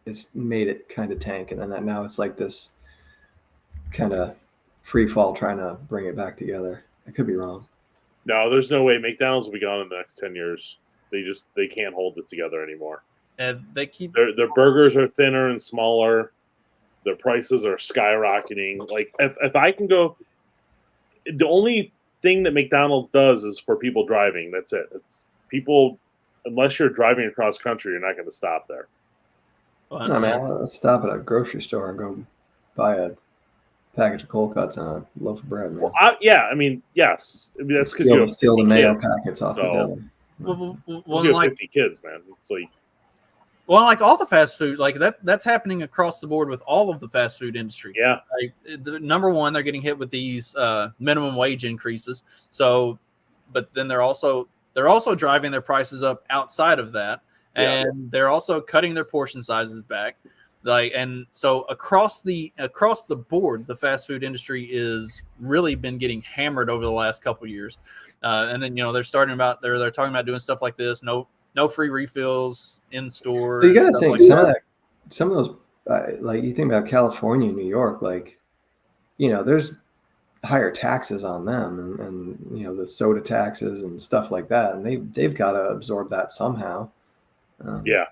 it's made it kind of tank, and then now it's like this kind of free fall trying to bring it back together. I could be wrong. No, there's no way. McDonald's will be gone in the next 10 years. They can't hold it together anymore. And they keep their burgers are thinner and smaller. Their prices are skyrocketing. Like, if I can go, the only thing that McDonald's does is for people driving. That's it. It's people, unless you're driving across country, you're not going to stop there. No, man, let's stop at a grocery store and go buy a package of cold cuts and a loaf of bread. Man. Well, I mean, yes. I mean, that's because you steal the mayo packets off the deli. Well, you have 50 kids, man. It's like, well, like all the fast food, like that's happening across the board with all of the fast food industry. Yeah. Like, number one, they're getting hit with these minimum wage increases. So, but then they're also driving their prices up outside of that, and they're also cutting their portion sizes back. Like, and so across the board, the fast food industry is really been getting hammered over the last couple of years. And then they're talking about doing stuff like this. no free refills in stores. But you got to think like some of those, like you think about California, New York, like, you know, there's higher taxes on them, and you know, the soda taxes and stuff like that, and they've got to absorb that somehow. Yeah.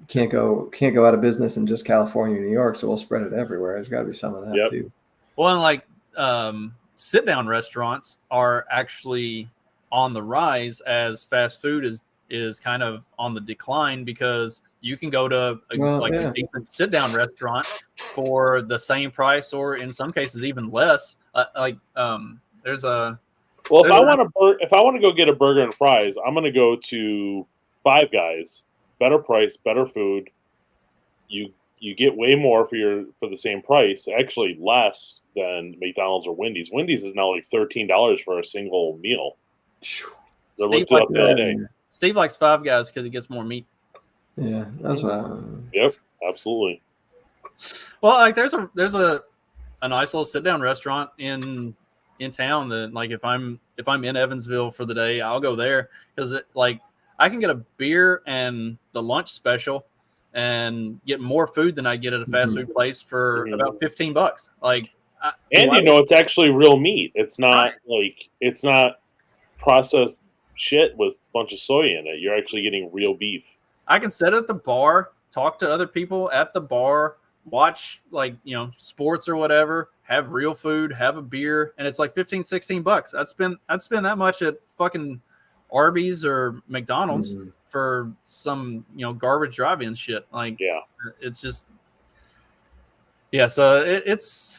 Can't go out of business in just California, New York, so we'll spread it everywhere. There's got to be some of that too. Well, and like sit down restaurants are actually on the rise as fast food is kind of on the decline, because you can go to a decent sit down restaurant for the same price, or in some cases even less. There's a Well, if I want to go get a burger and fries, I'm going to go to Five Guys. Better price, better food. You get way more for the same price. Actually, less than McDonald's or Wendy's. Wendy's is now like $13 for a single meal. Steve likes Five Guys because he gets more meat. Yeah, that's what. Yep, absolutely. Well, like there's a nice little sit down restaurant in town that, like, if I'm in Evansville for the day, I'll go there because I can get a beer and the lunch special and get more food than I get at a fast food place for about $15. It's actually real meat. It's not it's not processed shit with a bunch of soy in it. You're actually getting real beef. I can sit at the bar, talk to other people at the bar, watch sports or whatever, have real food, have a beer, and it's like $15-$16. I'd spend that much at fucking Arby's or McDonald's for some garbage drive-in shit. It's just so it's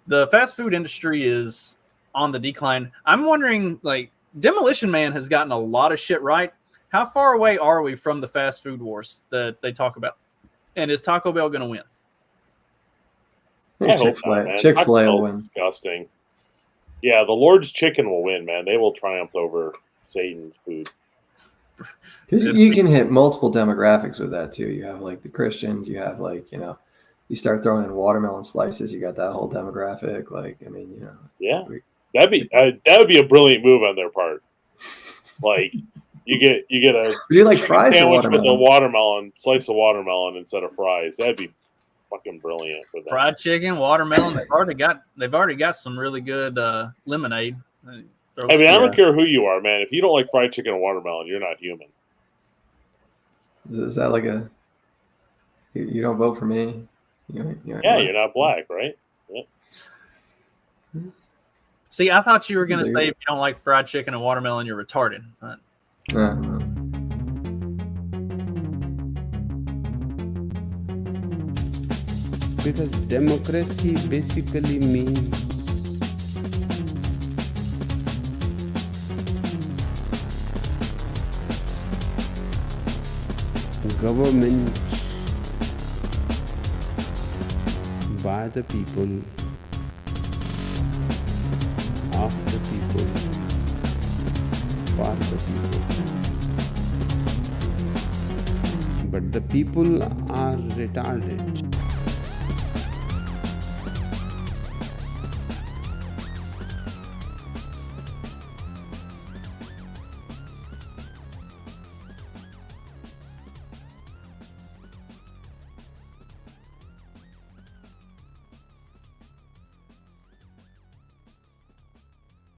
the fast food industry is on the decline. I'm wondering, Demolition Man has gotten a lot of shit right. How far away are we from the fast food wars that they talk about? And is Taco Bell going to win? Chick-fil-A will win. Disgusting. Yeah, the Lord's Chicken will win, man. They will triumph over Satan's food. Because you can hit multiple demographics with that too. You have the Christians. You have you start throwing in watermelon slices. You got that whole demographic. Yeah, that would be a brilliant move on their part. You get a would you like fries sandwich with a slice of watermelon instead of fries. That'd be fucking brilliant for them. Fried chicken, watermelon. They've already got some really good lemonade. I don't care who you are, man. If you don't like fried chicken and watermelon, you're not human. Is that you don't vote for me? You're not black, right? Yeah. See, I thought you were going to say if you don't like fried chicken and watermelon, you're retarded. But... Because democracy basically means government by the people, of the people, for the people. But the people are retarded.